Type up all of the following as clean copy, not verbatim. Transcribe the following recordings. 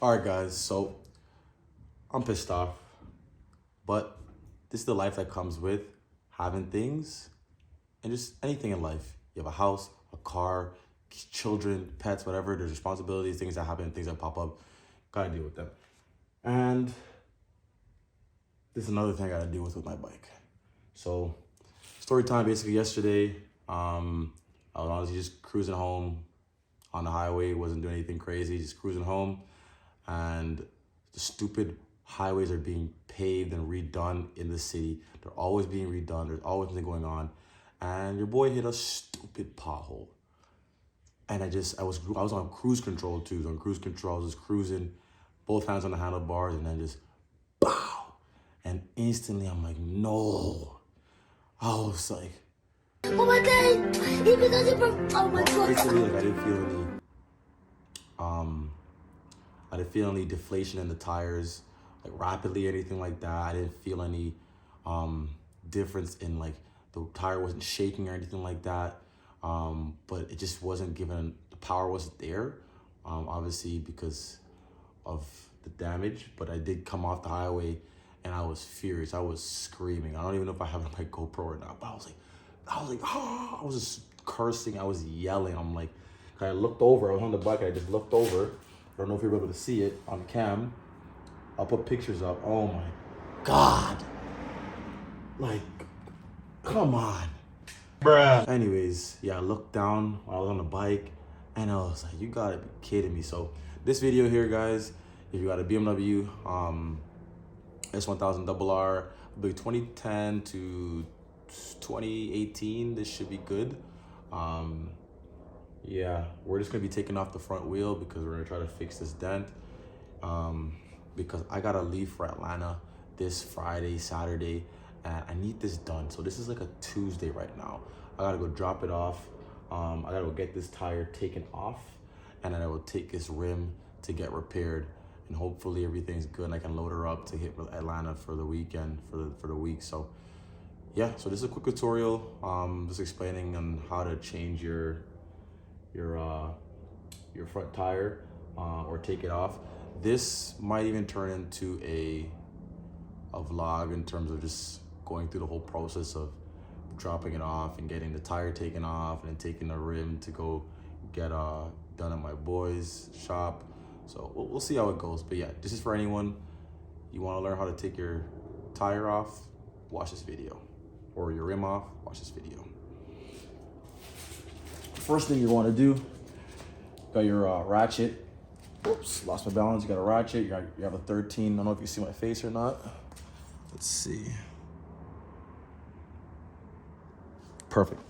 All right, guys, so I'm pissed off, but this is the life that comes with having things and just anything in life. You have a house, a car, children, pets, whatever. There's responsibilities, things that happen, things that pop up. Gotta deal with them. And this is another thing I gotta deal with my bike. So, story time basically yesterday. I was honestly just cruising home on the highway, wasn't doing anything crazy, just cruising home. And the stupid highways are being paved and redone in the city. They're always being redone. There's always something going on. And your boy hit a stupid pothole. And I was on cruise control too. On cruise control, I was just cruising, both hands on the handlebars, and then just bow. And instantly I'm like, no. I was like, oh my god, oh my god. Instantly, like I didn't feel any deflation in the tires, like rapidly or anything like that. I didn't feel any difference in like the tire wasn't shaking or anything like that. But it just wasn't given, the power wasn't there, obviously because of the damage. But I did come off the highway and I was furious. I was screaming. I don't even know if I have my GoPro or not, but I was like, oh, I was just cursing. I was yelling. I'm like, I looked over. I was on the bike. I just looked over. I don't know if you're able to see it on cam. I'll put pictures up. Oh my God. Like, come on. Bruh. Anyways, yeah, I looked down while I was on the bike and I was like, you gotta be kidding me. So this video here, guys, if you got a BMW S1000rr, big 2010 to 2018, this should be good. Yeah, we're just gonna be taking off the front wheel because we're gonna try to fix this dent. Because I gotta leave for Atlanta this Friday, Saturday, and I need this done. So this is like a Tuesday right now. I gotta go drop it off. I gotta go get this tire taken off, and then I will take this rim to get repaired. And hopefully everything's good and I can load her up to hit Atlanta for the weekend, for the week. So yeah, so this is a quick tutorial, just explaining on how to change your front tire or take it off. This might even turn into a vlog in terms of just going through the whole process of dropping it off and getting the tire taken off and then taking the rim to go get done at my boy's shop. So we'll see how it goes. But yeah, this is for anyone. You want to learn how to take your tire off, watch this video. Or your rim off, watch this video. First thing you want to do, got your ratchet. Oops, lost my balance. You got a ratchet. You have a 13. I don't know if you see my face or not. Let's see. Perfect.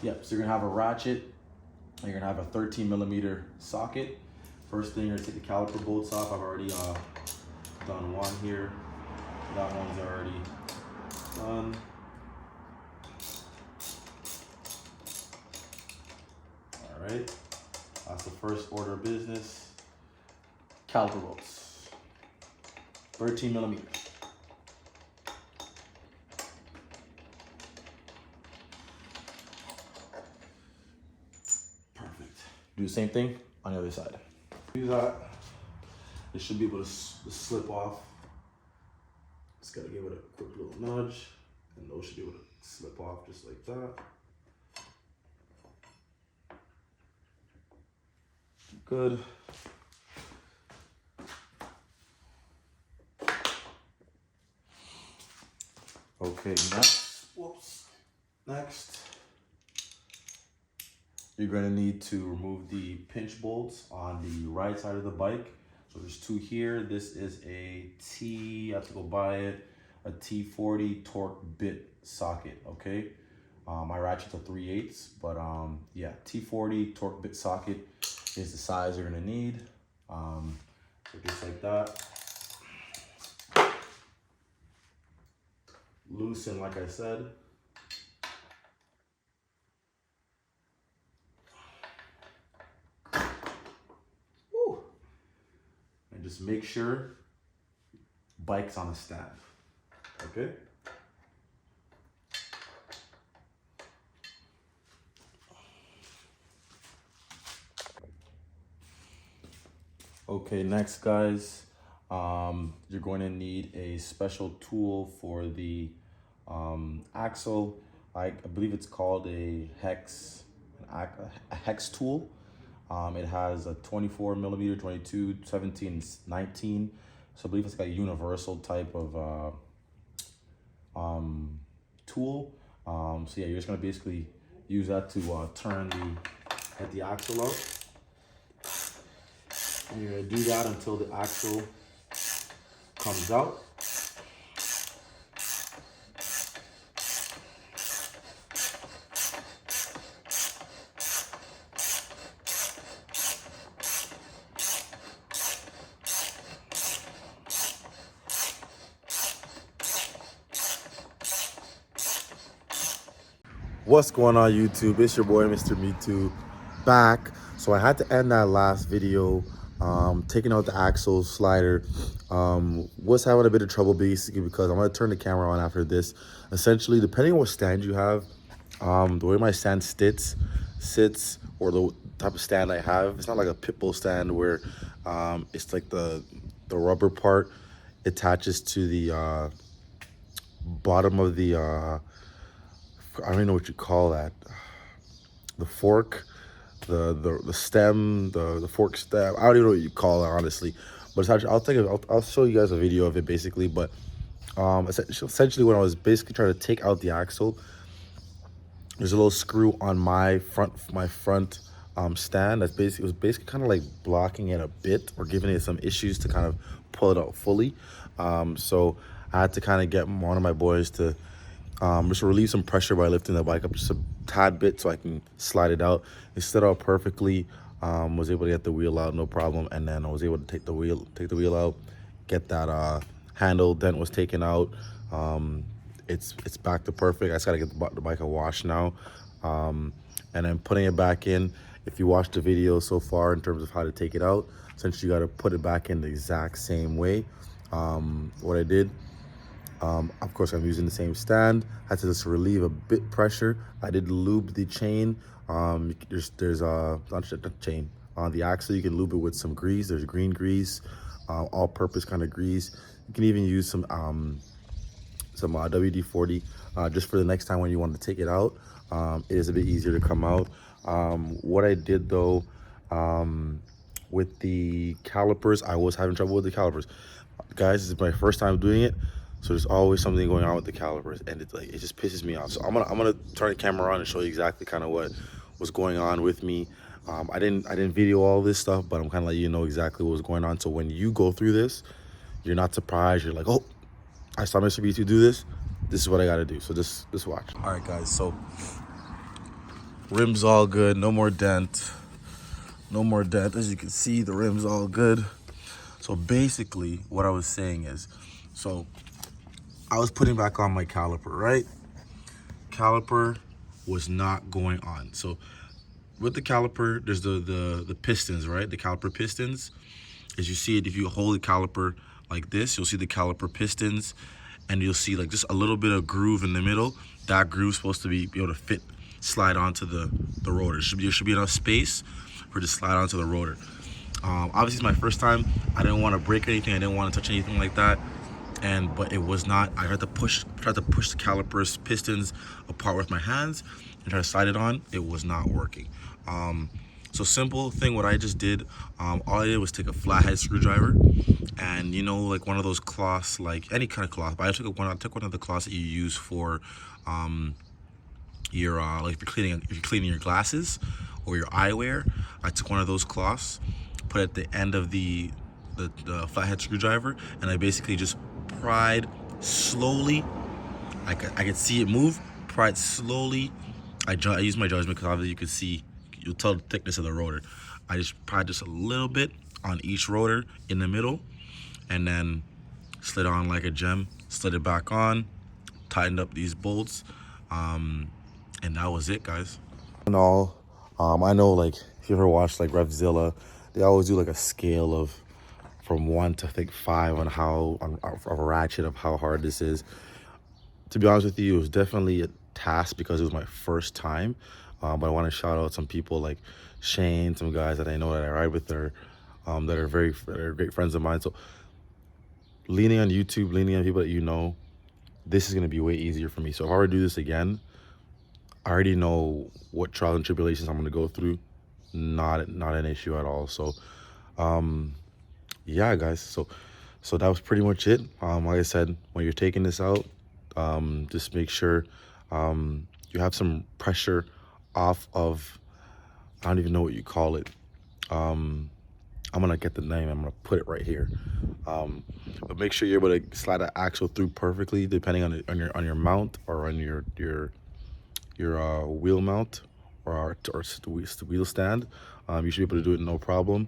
Yep, so you're gonna have a ratchet. You're gonna have a 13mm socket. First thing, you're gonna take the caliper bolts off. I've already done one here. That one's already done. All right, that's the first order of business. Caliper bolts, 13mm. Perfect. Do the same thing on the other side. Do that. It should be able to slip off. Just gotta give it a quick little nudge, and those should be able to slip off just like that. Good. Okay, next, you're gonna need to remove the pinch bolts on the right side of the bike. So there's two here. This is a I have to go buy it, a T40 torque bit socket, okay? My ratchet's a 3/8, but yeah, T40 torque bit socket is the size you're gonna need. So just like that. Loosen, like I said. Woo. And just make sure bike's on a stand, okay? Okay, next guys, you're going to need a special tool for the axle. I believe it's called a hex tool. It has a 24 millimeter, 22, 17, 19. So I believe it's like a universal type of tool. So yeah, you're just gonna basically use that to get the axle out. And you're gonna do that until the axle comes out. What's going on YouTube? It's your boy Mr. Me Too back. So I had to end that last video taking out the axle slider. Was having a bit of trouble basically because I'm going to turn the camera on after this. Essentially, depending on what stand you have, the way my stand sits or the type of stand I have, it's not like a pit bull stand where it's like the rubber part attaches to the bottom of the I don't even know what you call that. The fork, the stem, the fork stem. I don't even know what you call it honestly, but it's actually, I'll show you guys a video of it basically. But essentially, when I was basically trying to take out the axle, there's a little screw on my front stand that's basically kind of like blocking it a bit or giving it some issues to kind of pull it out fully. So I had to kind of get one of my boys to just relieve some pressure by lifting the bike up just a tad bit so I can slide it out. It stood out perfectly. Was able to get the wheel out, no problem, and then I was able to take the wheel out, get that handle dent was taken out. It's back to perfect. I just gotta get the bike a wash now, and then putting it back in. If you watched the video so far in terms of how to take it out, essentially you got to put it back in the exact same way. What I did. Of course, I'm using the same stand. I had to just relieve a bit pressure. I did lube the chain. There's not chain on the axle. You can lube it with some grease. There's green grease, all-purpose kind of grease. You can even use some WD-40 just for the next time when you want to take it out. It is a bit easier to come out. What I did though, with the calipers, I was having trouble with the calipers. Guys, this is my first time doing it. So there's always something going on with the calipers, and it just pisses me off. So I'm gonna turn the camera on and show you exactly kind of what was going on with me. I didn't video all this stuff, but I'm kind of letting you know exactly what was going on. So when you go through this, you're not surprised. You're like, oh, I saw Mr. B2 do this. This is what I gotta do. So just watch. All right, guys. So rims all good. No more dent. No more dent. As you can see, the rims all good. So basically, what I was saying is, so I was putting back on my caliper, right? Caliper was not going on. So with the caliper, there's the pistons, right? The caliper pistons. As you see it, if you hold the caliper like this, you'll see the caliper pistons, and you'll see like just a little bit of groove in the middle. That groove's supposed to be able to slide onto the rotor. There should be enough space for it to slide onto the rotor. Obviously, it's my first time. I didn't want to break anything. I didn't want to touch anything like that. But it was not. I tried to push the calipers pistons apart with my hands and try to slide it on. It was not working. So simple thing. What I just did, all I did was take a flathead screwdriver, and like one of those cloths, like any kind of cloth. But I took one of the cloths that you use for your like if you're cleaning your glasses or your eyewear. I took one of those cloths, put it at the end of the flathead screwdriver, and I basically just pried slowly. I could see it move. Pried slowly. I used my judgment because obviously you'll tell the thickness of the rotor. I just pried just a little bit on each rotor in the middle, and then slid on like a gem. Slid it back on, tightened up these bolts, and that was it, guys. And all, I know like if you ever watched like Revzilla, they always do like a scale of from 1 to I think 5 on how a ratchet of how hard this is. To be honest with you, it was definitely a task because it was my first time. But I want to shout out some people like Shane, some guys that I know that I ride with, their that are great friends of mine. So leaning on YouTube, leaning on people that you know, this is going to be way easier for me. So if I were to do this again, I already know what trials and tribulations I'm going to go through. Not an issue at all. So yeah, guys, so that was pretty much it. Like I said, when you're taking this out, just make sure you have some pressure off of, I don't even know what you call it. I'm gonna get the name, I'm gonna put it right here. But make sure you're able to slide the axle through perfectly, depending on your mount, or on your wheel mount, or the wheel stand. You should be able to do it no problem.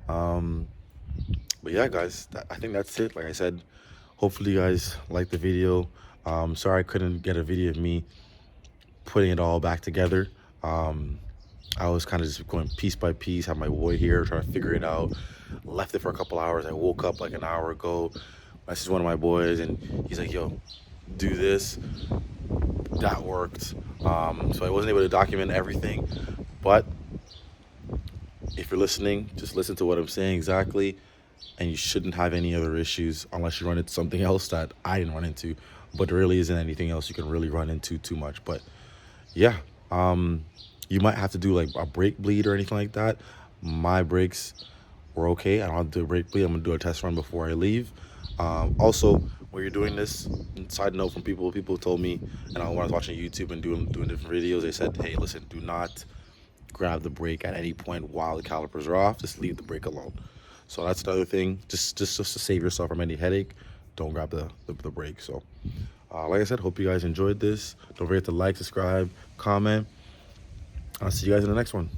But yeah, guys, I think that's it. Like I said, hopefully you guys liked the video. Sorry I couldn't get a video of me putting it all back together. I was kind of just going piece by piece, have my boy here trying to figure it out. Left it for a couple hours. I woke up like an hour ago, messaged one of my boys, and he's like, yo, do this. That worked. So I wasn't able to document everything, but if you're listening, just listen to what I'm saying exactly, and you shouldn't have any other issues unless you run into something else that I didn't run into. But there really isn't anything else you can really run into too much. But yeah, you might have to do like a brake bleed or anything like that. My brakes were okay. I don't have to do a brake bleed. I'm gonna do a test run before I leave. Also, when you're doing this, side note from people told me, and when I was watching YouTube and doing different videos, they said, hey, listen, do not grab the brake at any point while the calipers are off. Just leave the brake alone. So that's another thing. Just to save yourself from any headache, don't grab the brake. So like I said, hope you guys enjoyed this. Don't forget to like, subscribe, comment. I'll see you guys in the next one.